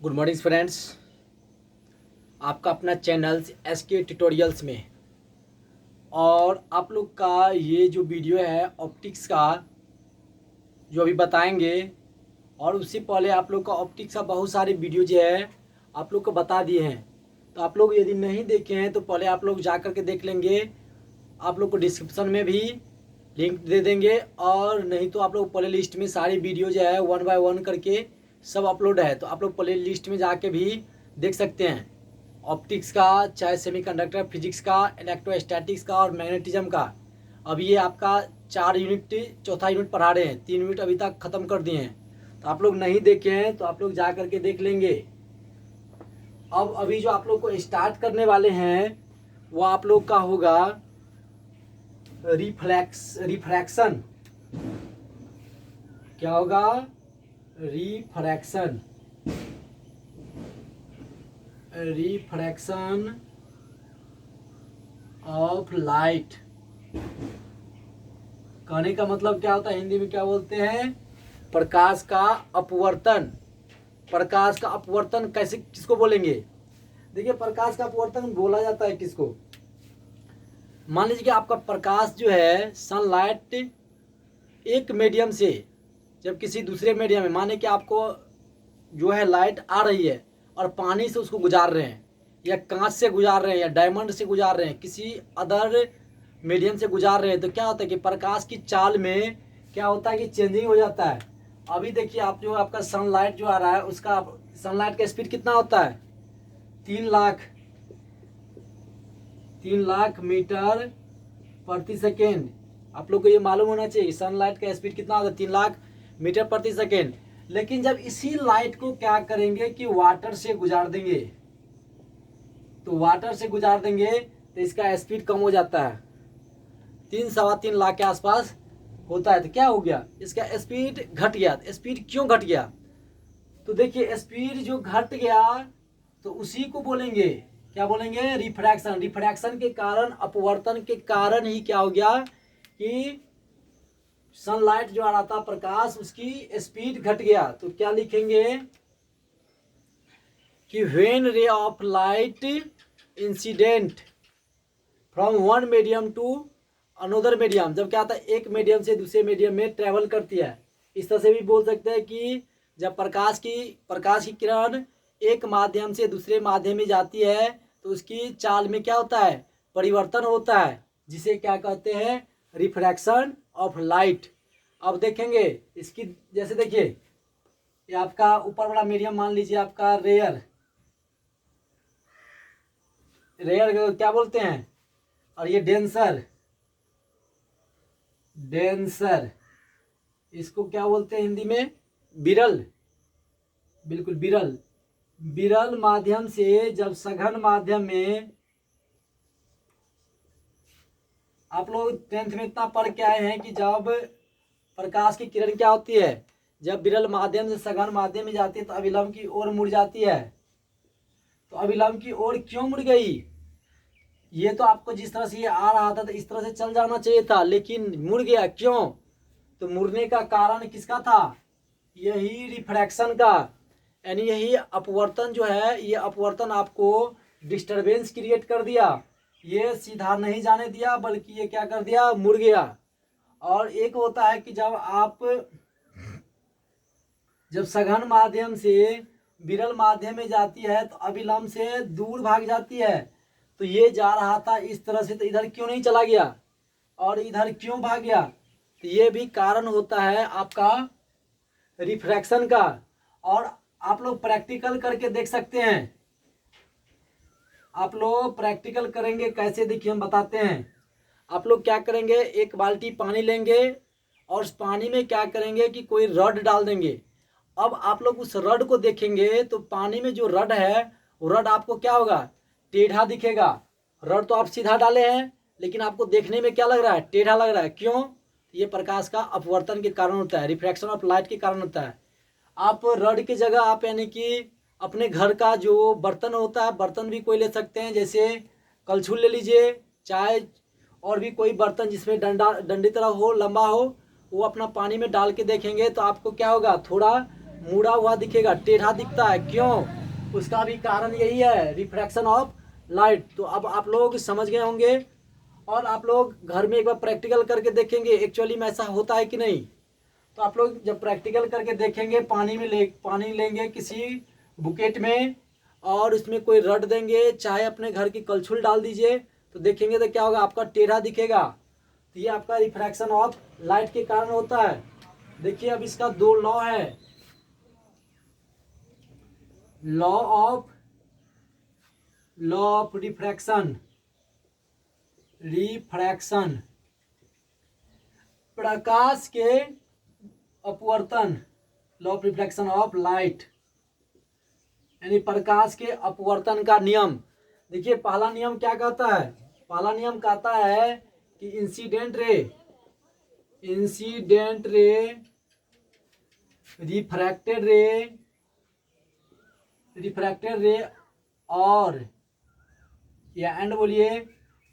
Good morning friends, आपका अपना channel SK tutorials में। और आप लोग का ये जो वीडियो है ऑप्टिक्स का जो अभी बताएंगे, और उससे पहले आप लोग का ऑप्टिक्स का बहुत सारे वीडियो जो है आप लोग को बता दिए हैं। तो आप लोग यदि नहीं देखे हैं तो पहले आप लोग जा कर के देख लेंगे। आप लोग को डिस्क्रिप्शन में भी लिंक दे देंगे, और नहीं तो आप लोग प्ले लिस्ट में सारी वीडियो जो है 1 बाय 1 करके सब अपलोड है, तो आप लोग प्ले लिस्ट में जाके भी देख सकते हैं। ऑप्टिक्स का, चाहे सेमीकंडक्टर फिजिक्स का, इलेक्ट्रोस्टैटिक्स का और मैग्नेटिज्म का। अब ये आपका 4 यूनिट, चौथा यूनिट पढ़ा रहे हैं। 3 यूनिट अभी तक ख़त्म कर दिए हैं। तो आप लोग नहीं देखे हैं तो आप लोग जा करके देख लेंगे। अब अभी जो आप लोग को स्टार्ट करने वाले हैं वो आप लोग का होगा रिफ्रैक्शन। क्या होगा? Refraction of light. कहने का मतलब क्या होता है, हिंदी में क्या बोलते हैं? प्रकाश का अपवर्तन। प्रकाश का अपवर्तन कैसे, किसको बोलेंगे? देखिए, प्रकाश का अपवर्तन बोला जाता है किसको? मान लीजिए कि आपका प्रकाश जो है सनलाइट एक मीडियम से जब किसी दूसरे मीडियम में, माने कि आपको जो है लाइट आ रही है और पानी से उसको गुजार रहे हैं, या कांच से गुजार रहे हैं, या डायमंड से गुजार रहे हैं, किसी अदर मीडियम से गुजार रहे हैं, तो क्या होता है कि प्रकाश की चाल में क्या होता है कि चेंजिंग हो जाता है। अभी देखिए, आप जो आपका सनलाइट जो आ रहा है उसका सनलाइट का स्पीड कितना होता है? 3 लाख मीटर प्रति सेकेंड। आप लोग को ये मालूम होना चाहिए सनलाइट का स्पीड कितना होता है, 3 लाख मीटर प्रति सेकेंड। लेकिन जब इसी लाइट को क्या करेंगे कि वाटर से गुजार देंगे, तो वाटर से गुजार देंगे तो इसका स्पीड कम हो जाता है, 3-3.25 लाख के आसपास होता है। तो क्या हो गया? इसका स्पीड घट गया। स्पीड क्यों घट गया? तो देखिए, स्पीड जो घट गया तो उसी को बोलेंगे, क्या बोलेंगे? रिफ्रैक्शन। रिफ्रैक्शन के कारण, अपवर्तन के कारण ही क्या हो गया कि सनलाइट जो आ रहा था प्रकाश, उसकी स्पीड घट गया। तो क्या लिखेंगे कि when ray of light incident from one medium to another medium, जब क्या होता है एक मीडियम से दूसरे मीडियम में ट्रेवल करती है। इस तरह से भी बोल सकते हैं कि जब प्रकाश की किरण एक माध्यम से दूसरे माध्यम में जाती है तो उसकी चाल में क्या होता है? परिवर्तन होता है, जिसे क्या कहते हैं? Refraction of light. अब देखेंगे इसकी, जैसे देखिए ये आपका ऊपर वाला मीडियम मान लीजिए आपका रेयर क्या बोलते हैं, और ये डेंसर इसको क्या बोलते हैं हिंदी में? विरल। बिल्कुल विरल माध्यम से जब सघन माध्यम में, आप लोग 10th में इतना पढ़ के आए हैं कि जब प्रकाश की किरण क्या होती है, जब विरल माध्यम से सघन माध्यम में जाती है तो अभिलंब की ओर मुड़ जाती है। तो अभिलंब की ओर क्यों मुड़ गई? ये तो आपको जिस तरह से ये आ रहा था तो इस तरह से चल जाना चाहिए था, लेकिन मुड़ गया क्यों? तो मुड़ने का कारण किसका था? यही रिफ्रैक्शन का, यानी यही अपवर्तन जो है, ये अपवर्तन आपको डिस्टरबेंस क्रिएट कर दिया। ये सीधा नहीं जाने दिया, बल्कि ये क्या कर दिया? मुड़ गया। और एक होता है कि जब सघन माध्यम से विरल माध्यम में जाती है तो अभिलंब से दूर भाग जाती है। तो ये जा रहा था इस तरह से, तो इधर क्यों नहीं चला गया और इधर क्यों भाग गया? तो ये भी कारण होता है आपका रिफ्रैक्शन का। और आप लोग प्रैक्टिकल करके देख सकते हैं। आप लोग प्रैक्टिकल करेंगे कैसे, देखिए हम बताते हैं। आप लोग क्या करेंगे, एक बाल्टी पानी लेंगे और उस पानी में क्या करेंगे कि कोई रड डाल देंगे। अब आप लोग उस रड को देखेंगे तो पानी में जो रड है वो रड आपको क्या होगा? टेढ़ा दिखेगा। रड तो आप सीधा डाले हैं, लेकिन आपको देखने में क्या लग रहा है? टेढ़ा लग रहा है। क्यों? ये प्रकाश का अपवर्तन के कारण होता है, रिफ्रैक्शन ऑफ लाइट के कारण होता है। आप रड की जगह आप यानी कि अपने घर का जो बर्तन होता है, बर्तन भी कोई ले सकते हैं, जैसे कलछुल ले लीजिए, चाहे और भी कोई बर्तन जिसमें डंडी तरह हो, लंबा हो, वो अपना पानी में डाल के देखेंगे तो आपको क्या होगा? थोड़ा मुड़ा हुआ दिखेगा, टेढ़ा दिखता है। क्यों? उसका भी कारण यही है, रिफ्रैक्शन ऑफ लाइट। तो अब आप लोग समझ गए होंगे और आप लोग घर में एक बार प्रैक्टिकल करके देखेंगे एक्चुअली में ऐसा होता है कि नहीं। तो आप लोग जब प्रैक्टिकल करके देखेंगे, पानी लेंगे किसी बुकेट में और उसमें कोई रड देंगे, चाहे अपने घर की कलछुल डाल दीजिए, तो देखेंगे तो क्या होगा, आपका टेढ़ा दिखेगा। तो ये आपका रिफ्रैक्शन ऑफ लाइट के कारण होता है। देखिए अब इसका दो लॉ है, लॉ ऑफ रिफ्रैक्शन, प्रकाश के अपवर्तन, law of reflection of light, यानी प्रकाश के अपवर्तन का नियम। देखिए पहला नियम क्या कहता है, पहला नियम कहता है कि इंसिडेंट रे, रिफ्रैक्टेड रे और या एंड बोलिए,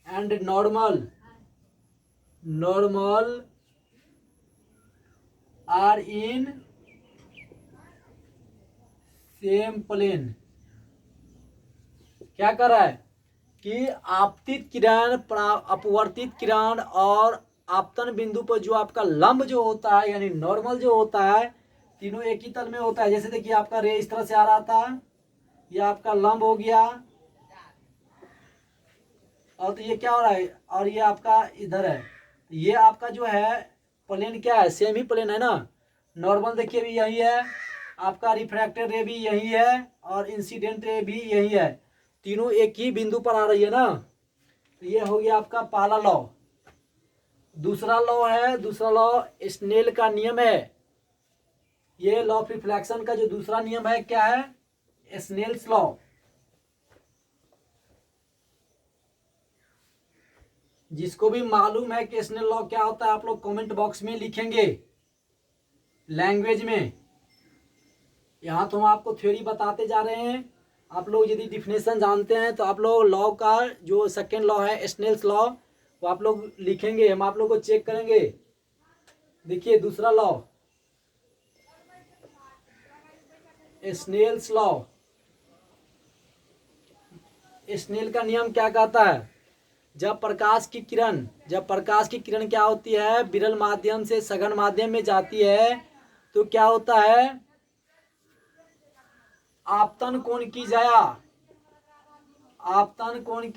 and normal are in same plane. क्या कर रहा है कि आपतित किरण, अपवर्तित किरण और आपतन बिंदु पर जो आपका लंब जो होता है यानी नॉर्मल जो होता है, तीनों एक ही तल में होता है। जैसे देखिए आपका रे इस तरह से आ रहा था, ये आपका लंब हो गया, और तो ये क्या हो रहा है, और ये आपका इधर है। ये आपका जो है प्लेन क्या है, सेम ही प्लेन है ना। नॉर्मल देखिए भी यही है, आपका रिफ्रैक्टेड रे भी यही है और इंसिडेंट रे भी यही है, तीनों एक ही बिंदु पर आ रही है ना। तो ये हो गया आपका पहला लॉ। दूसरा लॉ स्नेल का नियम है। ये लॉ ऑफ रिफ्लेक्शन का जो दूसरा नियम है क्या है, स्नेल्स लॉ। जिसको भी मालूम है कि स्नेल लॉ क्या होता है, आप लोग कमेंट बॉक्स में लिखेंगे लैंग्वेज में। यहाँ तो हम आपको थ्योरी बताते जा रहे हैं, आप लोग यदि डिफिनेशन जानते हैं तो आप लोग लॉ का जो सेकेंड लॉ है स्नेल्स लॉ, वो आप लोग लिखेंगे, हम आप लोग को चेक करेंगे। देखिए दूसरा लॉ, स्नेल्स लॉ। स्नेल का नियम क्या कहता है, जब प्रकाश की किरण क्या होती है, विरल माध्यम से सघन माध्यम में जाती है, तो क्या होता है, आपतन कोण की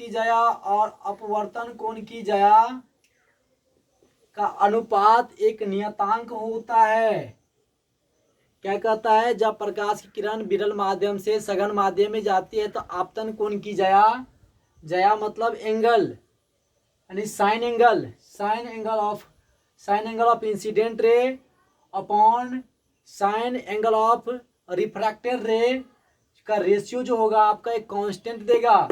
जया और अपवर्तन कोण की जया का अनुपात एक नियतांक होता है। क्या कहता है, जब प्रकाश की किरण विरल माध्यम से सघन माध्यम में जाती है तो आपतन कोण की जया मतलब एंगल, यानी sign angle of incident ray upon sine angle of refracted रे का रेशियो जो होगा आपका एक कांस्टेंट देगा,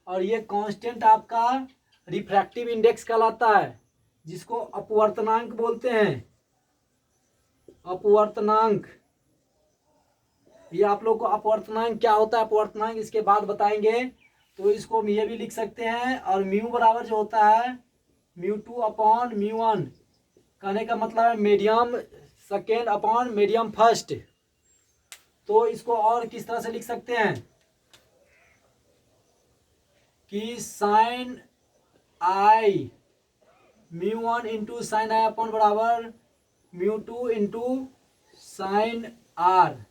और ये कांस्टेंट आपका रिफ्रैक्टिव इंडेक्स कहलाता है, जिसको अपवर्तनांक बोलते हैं। अपवर्तनांक, ये आप लोग को अपवर्तनांक क्या होता है, अपवर्तनांक इसके बाद बताएंगे। तो इसको ये भी लिख सकते हैं, और म्यू बराबर जो होता है μ2 अपॉन μ1, कहने का मतलब है medium second upon medium first. तो इसको और किस तरह से लिख सकते हैं कि साइन आई μ1 इंटू साइन आई अपॉन बराबर μ2 इंटू साइन आर।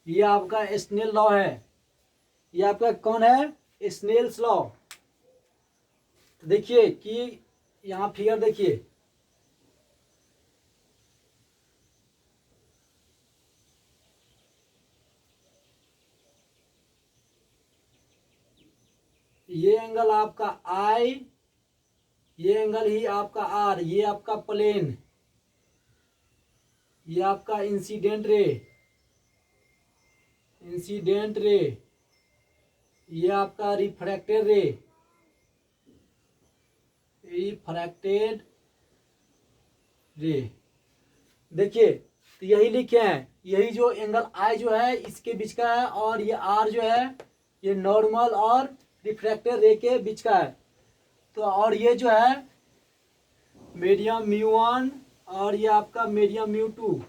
ये आपका स्नेल लॉ है, ये आपका कौन है, स्नेल्स लॉ। देखिए कि यहाँ फिगर देखिए, ये एंगल आपका आई, ये एंगल ही आपका आर, ये आपका प्लेन, ये आपका इंसिडेंट रे, ये आपका रिफ्रैक्टेड रे। देखिए तो यही लिखे हैं, यही जो एंगल आई जो है इसके बीच का है, और ये आर जो है ये नॉर्मल और रिफ्रैक्टेड रे के बीच का है। तो और ये जो है मीडियम μ1 और ये आपका मीडियम μ2,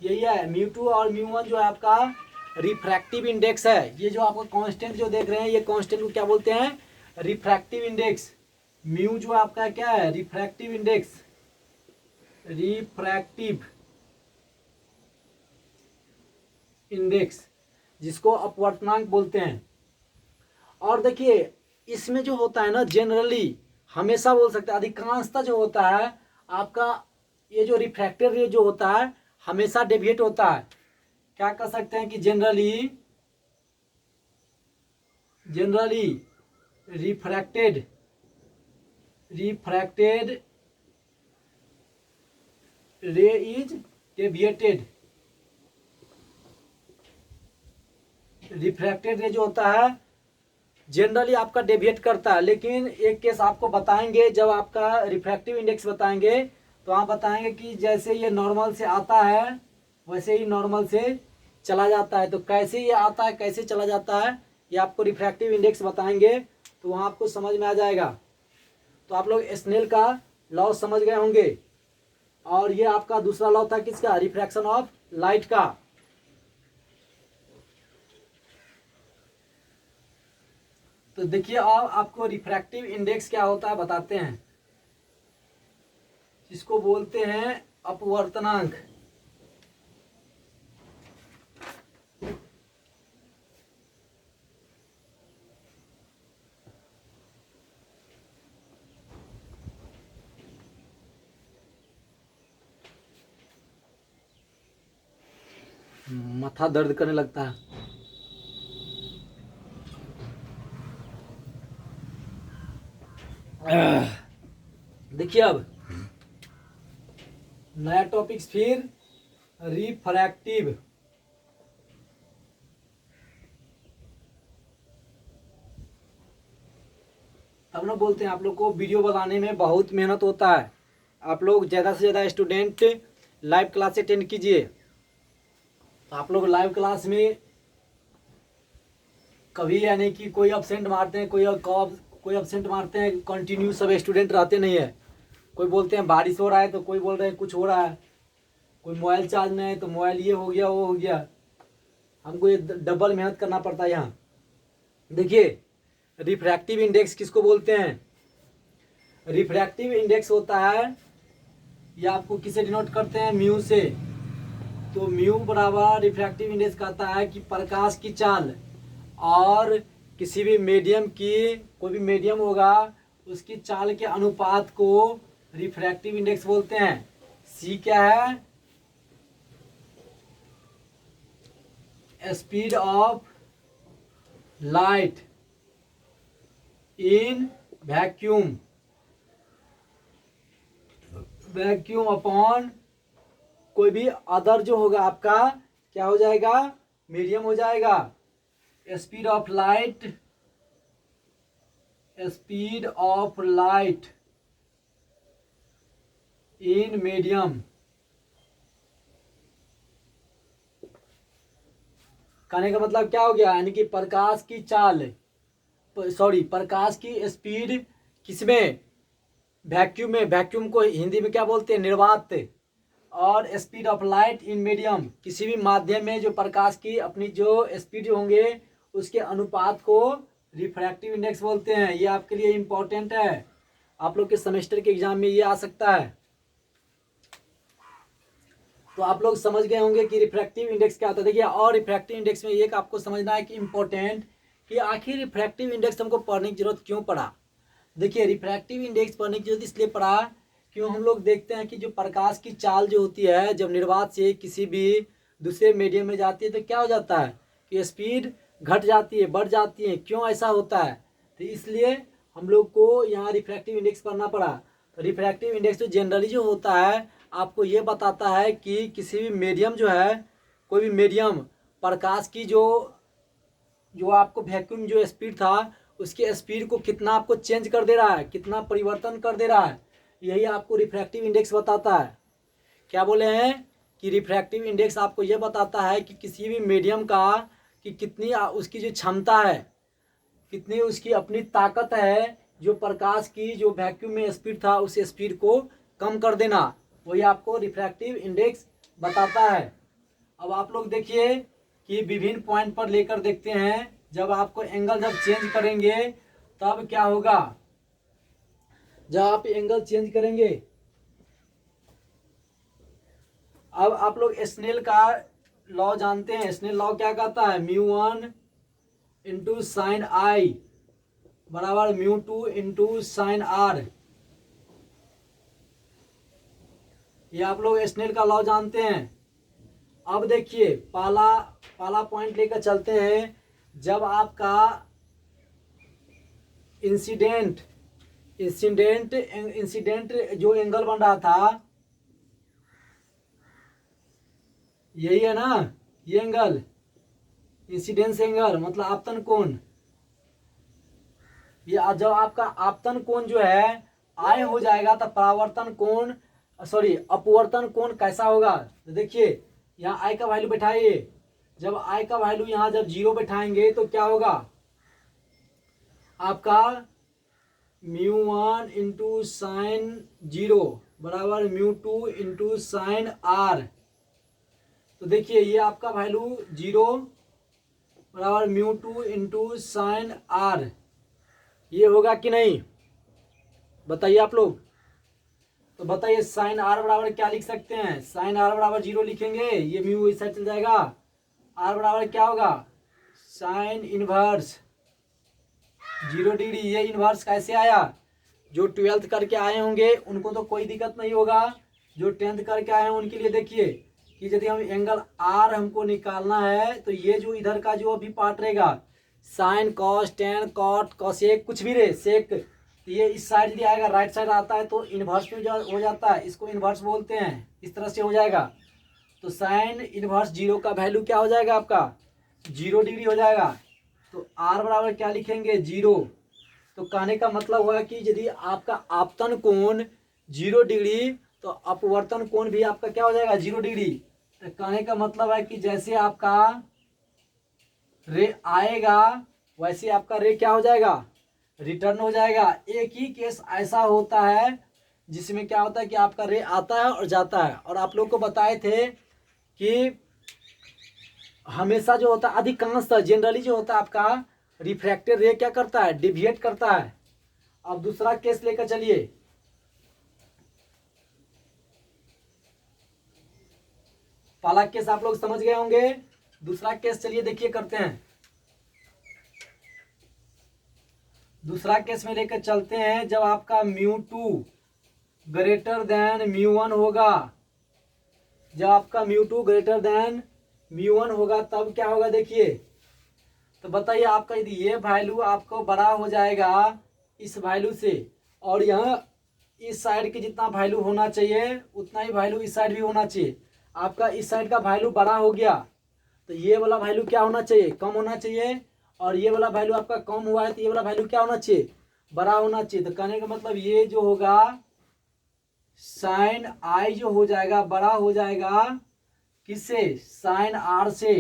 यही है। μ2 और μ1 जो है आपका रिफ्रैक्टिव इंडेक्स है। ये जो आपका कांस्टेंट जो देख रहे हैं, ये कांस्टेंट को क्या बोलते हैं? Refractive index. म्यू जो आपका क्या है? रिफ्रैक्टिव इंडेक्स, रिफ्रैक्टिव इंडेक्स, जिसको अपवर्तनांक बोलते हैं। और देखिए इसमें जो होता है ना, जनरली हमेशा बोल सकते हैं, अधिकांशतः जो होता है आपका ये जो रिफ्रैक्टिव रे जो होता है हमेशा डेविएट होता है। क्या कर सकते हैं कि जनरली रिफ्रैक्टेड रे इज डेविएटेड। रिफ्रैक्टेड रे जो होता है जनरली आपका डेविएट करता है। लेकिन एक केस आपको बताएंगे, जब आपका रिफ्रैक्टिव इंडेक्स बताएंगे तो आप बताएंगे कि जैसे ये नॉर्मल से आता है वैसे ही नॉर्मल से चला जाता है। तो कैसे ये आता है, कैसे चला जाता है, ये आपको रिफ्रैक्टिव इंडेक्स बताएंगे तो वहाँ आपको समझ में आ जाएगा। तो आप लोग स्नेल का लॉ समझ गए होंगे। और ये आपका दूसरा लॉ था किसका? रिफ्रैक्शन ऑफ लाइट का। तो देखिए अब आपको रिफ्रैक्टिव इंडेक्स क्या होता है बताते हैं, जिसको बोलते हैं अपवर्तनांक। माथा दर्द करने लगता है। देखिए अब नया टॉपिक फिर रिफ्रैक्टिव। तब ना बोलते हैं आप लोग को वीडियो बनाने में बहुत मेहनत होता है। आप लोग ज़्यादा से ज़्यादा स्टूडेंट लाइव क्लास अटेंड कीजिए। तो आप लोग लाइव क्लास में कभी यानी कि कोई अब्सेंट मारते हैं, कोई अब्सेंट मारते हैं, कंटिन्यू सब स्टूडेंट रहते नहीं है। कोई बोलते हैं बारिश हो रहा है, तो कोई बोल रहे हैं कुछ हो रहा है, कोई मोबाइल चार्ज नहीं है तो मोबाइल ये हो गया वो हो गया। हमको ये डबल मेहनत करना पड़ता है यहाँ। देखिए रिफ्रैक्टिव इंडेक्स किसको बोलते हैं? रिफ्रैक्टिव इंडेक्स होता है, ये आपको किसे डिनोट करते हैं? म्यू से। तो म्यू बराबर रिफ्रैक्टिव इंडेक्स कहता है कि प्रकाश की चाल और किसी भी मीडियम की, कोई भी मीडियम होगा उसकी चाल के अनुपात को रिफ्रैक्टिव इंडेक्स बोलते हैं। सी क्या है? Speed of light in vacuum, vacuum upon कोई भी अदर जो होगा आपका क्या हो जाएगा? मीडियम हो जाएगा। Speed of light, speed of light in medium. कहने का मतलब क्या हो गया? यानी कि प्रकाश की चाल, सॉरी प्रकाश की स्पीड किसमें? वैक्यूम में। वैक्यूम को हिंदी में क्या बोलते हैं? निर्वात। और speed of light in medium, किसी भी माध्यम में जो प्रकाश की अपनी जो स्पीड होंगे उसके अनुपात को रिफ्रैक्टिव इंडेक्स बोलते हैं। ये आपके लिए इम्पोर्टेंट है, आप लोग के सेमेस्टर के एग्जाम में ये आ सकता है। तो आप लोग समझ गए होंगे कि रिफ्रैक्टिव इंडेक्स क्या होता है। देखिए और रिफ्रैक्टिव इंडेक्स में एक आपको समझना है कि इम्पोर्टेंट कि आखिर रिफ्रैक्टिव इंडेक्स हमको पढ़ने की जरूरत क्यों पड़ा। देखिए रिफ्रैक्टिव इंडेक्स पढ़ने की जरूरत इसलिए पड़ा क्यों, हम लोग देखते हैं कि जो प्रकाश की चाल जो होती है जब निर्वात से किसी भी दूसरे मीडियम में जाती है तो क्या हो जाता है कि स्पीड घट जाती है, बढ़ जाती है। क्यों ऐसा होता है? तो इसलिए हम लोग को यहाँ रिफ्रैक्टिव इंडेक्स पढ़ना पड़ा। तो रिफ्रैक्टिव इंडेक्स तो जनरली जो होता है आपको ये बताता है कि किसी भी मीडियम जो है, कोई भी मीडियम प्रकाश की जो आपको वैक्यूम जो स्पीड था उसके स्पीड को कितना आपको चेंज कर दे रहा है, कितना परिवर्तन कर दे रहा है, यही आपको रिफ्रैक्टिव इंडेक्स बताता है। क्या बोले हैं कि रिफ्रैक्टिव इंडेक्स आपको यह बताता है कि किसी भी मीडियम का कि कितनी उसकी जो क्षमता है, कितनी उसकी अपनी ताकत है, जो प्रकाश की जो वैक्यूम में स्पीड था उस स्पीड को कम कर देना, वही आपको रिफ्रैक्टिव इंडेक्स बताता है। अब आप लोग देखिए कि विभिन्न पॉइंट पर लेकर देखते हैं, जब आपको एंगल जब चेंज करेंगे तब क्या होगा। जब आप एंगल चेंज करेंगे, अब आप लोग स्नेल का लॉ जानते हैं। स्नेल लॉ क्या कहता है, μ1 इंटू साइन आई बराबर μ2 इंटू साइन आर। ये आप लोग स्नेल का लॉ जानते हैं। अब देखिए पहला पॉइंट लेकर चलते हैं। जब आपका इंसिडेंट जो एंगल बन रहा था, यही है ना, ये एंगल इंसिडेंस एंगल मतलब आपतन कोण। ये जब आपका आपतन कोण जो है आय हो जाएगा तो परावर्तन कोण अपवर्तन कोण कैसा होगा। तो देखिए यहाँ आई का वैल्यू बैठाइए। जब आई का वैल्यू यहाँ जब 0 बैठाएंगे तो क्या होगा, आपका μ1 इंटू साइन 0 बराबर μ2 इंटू साइन आर। तो देखिए ये आपका वैल्यू 0 बराबर μ2 इंटू साइन आर, ये होगा कि नहीं बताइए आप लोग। तो बताइए साइन आर बराबर क्या लिख सकते हैं। साइन आर बराबर 0 लिखेंगे, ये म्यू इस साइड चल जाएगा। आर बराबर क्या होगा, साइन इनवर्स 0 डिग्री। ये इनवर्स कैसे आया, जो 12th करके आए होंगे उनको तो कोई दिक्कत नहीं होगा। जो 10th करके आए हैं उनके लिए देखिए कि यदि हम एंगल आर हमको निकालना है तो ये जो इधर का जो अभी पार्ट रहेगा, sine cos tan cot cosec कुछ भी रहे सेक, तो ये इस साइड यदि आएगा, राइट साइड आता है तो इन्वर्स में हो जाता है, इसको इन्वर्स बोलते हैं। इस तरह से हो जाएगा। तो साइन इन्वर्स 0 का वैल्यू क्या हो जाएगा, आपका 0 डिग्री हो जाएगा। तो आर बराबर क्या लिखेंगे 0। तो कहने का मतलब हुआ कि यदि आपका आपतन कोण 0 डिग्री तो अपवर्तन कोण भी आपका क्या हो जाएगा 0 डिग्री। तो कहने का मतलब है कि जैसे आपका रे आएगा वैसे आपका रे क्या हो जाएगा, रिटर्न हो जाएगा। एक ही केस ऐसा होता है जिसमें क्या होता है कि आपका रे आता है और जाता है। और आप लोग को बताए थे कि हमेशा जो होता है अधिकांशतः जनरली जो होता है आपका रिफ्रैक्टेड रे क्या करता है, डिविएट करता है। अब दूसरा केस लेकर चलिए। पहला केस आप लोग समझ गए होंगे, दूसरा केस चलिए देखिए करते हैं। दूसरा केस में लेकर चलते हैं। जब आपका μ2 ग्रेटर देन μ1 होगा, जब आपका μ2 ग्रेटर देन μ1 होगा तब क्या होगा देखिए। तो बताइए आपका यदि ये वैल्यू आपको बड़ा हो जाएगा इस वैल्यू से, और यहाँ इस साइड के जितना वैल्यू होना चाहिए उतना ही वैल्यू इस साइड भी होना चाहिए। आपका इस साइड का वैल्यू बड़ा हो गया तो ये वाला वैल्यू क्या होना चाहिए, कम होना चाहिए। और ये वाला वैल्यू आपका कम हुआ है तो ये वाला वैल्यू क्या होना चाहिए, बड़ा होना चाहिए। तो कहने का मतलब ये जो होगा साइन आई जो हो जाएगा बड़ा हो जाएगा किससे, साइन आर से।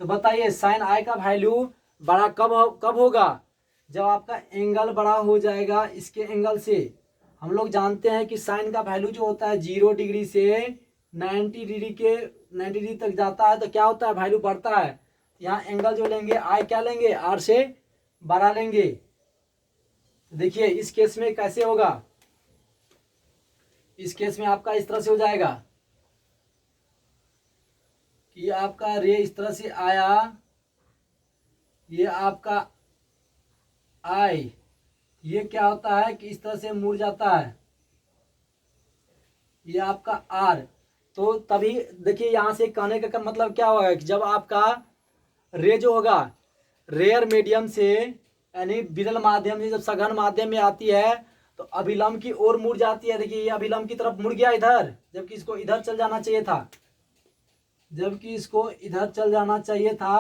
तो बताइए साइन आई का वैल्यू बड़ा कब होगा, जब आपका एंगल बड़ा हो जाएगा इसके एंगल से। हम लोग जानते हैं कि साइन का वैल्यू जो होता है 0 डिग्री से 90 डिग्री तक जाता है तो क्या होता है, वैल्यू बढ़ता है। यहाँ एंगल जो लेंगे आई क्या लेंगे, आर से बड़ा लेंगे। देखिए इस केस में कैसे होगा, इस केस में आपका इस तरह से हो जाएगा कि आपका रे इस तरह से आया, ये आपका आई, ये क्या होता है कि इस तरह से मुड़ जाता है, ये आपका आर। तो तभी देखिए यहाँ से कहने का मतलब क्या होगा कि जब आपका रे जो होगा रेयर मीडियम से यानी विरल माध्यम से जब सघन माध्यम में आती है तो अभिलंब की ओर मुड़ जाती है। देखिए ये अभिलंब की तरफ मुड़ गया इधर, जबकि इसको इधर चल जाना चाहिए था, जबकि इसको इधर चल जाना चाहिए था,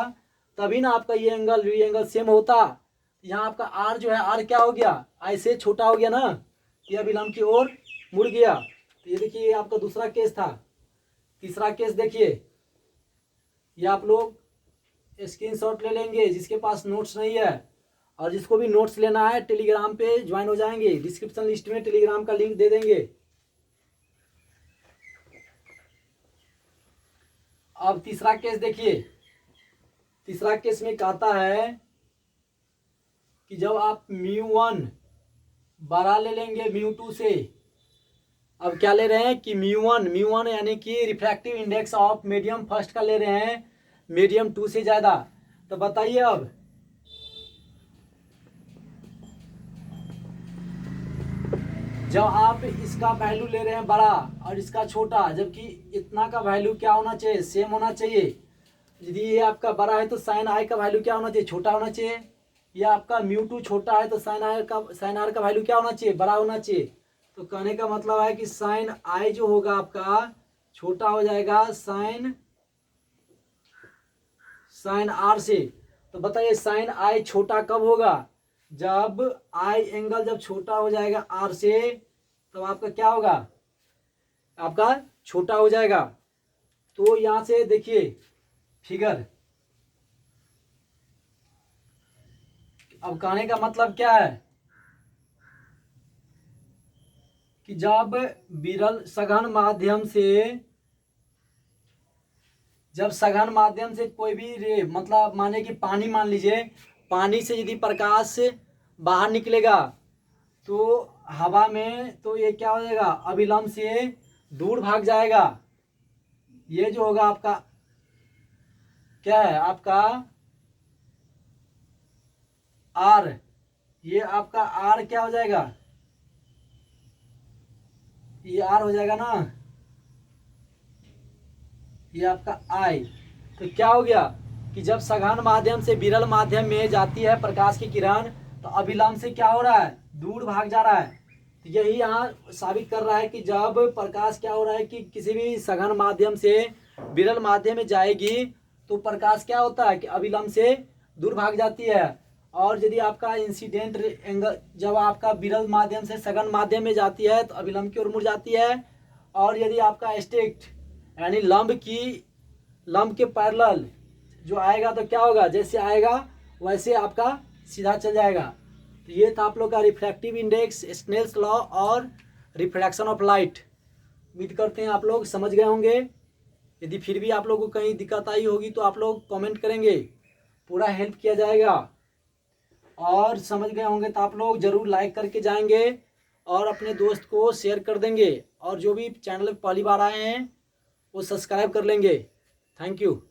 तभी ना आपका ये एंगल सेम होता। यहाँ आपका आर जो है, आर क्या हो गया, ऐसे छोटा हो गया ना, ये अभिलंब की ओर मुड़ गया। तो ये देखिए ये आपका दूसरा केस था। तीसरा केस देखिए, ये आप लोग स्क्रीनशॉट ले लेंगे जिसके पास नोट्स नहीं है, और जिसको भी नोट्स लेना है टेलीग्राम पे ज्वाइन हो जाएंगे, डिस्क्रिप्शन लिस्ट में टेलीग्राम का लिंक दे देंगे। अब तीसरा केस देखिए, तीसरा केस में कहता है कि जब आप μ1 बड़ा ले लेंगे μ2 से। अब क्या ले रहे हैं कि μ1 यानी कि refractive index of medium first का ले रहे हैं मीडियम 2 से ज़्यादा। तो बताइए अब जब आप इसका वैल्यू ले रहे हैं बड़ा और इसका छोटा, जबकि इतना का वैल्यू क्या होना चाहिए, सेम होना चाहिए। यदि ये आपका बड़ा है तो साइन आई का वैल्यू क्या होना चाहिए, छोटा होना चाहिए। या आपका μ2 छोटा है तो साइन आर का वैल्यू क्या होना चाहिए, बड़ा होना चाहिए। तो कहने का मतलब है कि साइन आई जो होगा आपका छोटा हो जाएगा साइन आर से। तो बताइए साइन आई छोटा कब होगा, जब आई एंगल जब छोटा हो जाएगा आर से, तो आपका क्या होगा, आपका छोटा हो जाएगा। तो यहां से देखिए फिगर, अब कहने का मतलब क्या है कि जब विरल सघन माध्यम से, जब सघन माध्यम से कोई भी रे, मतलब माने कि पानी, मान लीजिए पानी से यदि प्रकाश बाहर निकलेगा तो हवा में, तो ये क्या हो जाएगा, अभिलंब से दूर भाग जाएगा। ये जो होगा आपका क्या है, आपका आर, ये आपका आर क्या हो जाएगा, ये आर हो जाएगा ना, ये आपका आई। तो क्या हो गया कि जब सघन माध्यम से विरल माध्यम में जाती है प्रकाश की किरण, तो अभिलंब से क्या हो रहा है, दूर भाग जा रहा है। तो यही यहाँ साबित कर रहा है कि जब प्रकाश क्या हो रहा है कि किसी भी सघन माध्यम से विरल माध्यम में जाएगी तो प्रकाश क्या होता है कि अभिलंब से दूर भाग जाती है। और यदि आपका इंसिडेंट एंगल जब आपका विरल माध्यम से सघन माध्यम में जाती है तो अभिलंब की ओर मुड़ जाती है। और यदि आपका स्ट्रेट यानी लंब के पैरेलल जो आएगा तो क्या होगा, जैसे आएगा वैसे आपका सीधा चल जाएगा। तो ये था आप लोग का रिफ्रैक्टिव इंडेक्स, स्नेल्स लॉ और रिफ्रैक्शन ऑफ लाइट। उम्मीद करते हैं आप लोग समझ गए होंगे। यदि फिर भी आप लोगों को कहीं दिक्कत आई होगी तो आप लोग कमेंट करेंगे, पूरा हेल्प किया जाएगा। और समझ गए होंगे तो आप लोग ज़रूर लाइक करके जाएंगे और अपने दोस्त को शेयर कर देंगे। और जो भी चैनल पर पहली बार आए हैं वो सब्सक्राइब कर लेंगे। Thank you.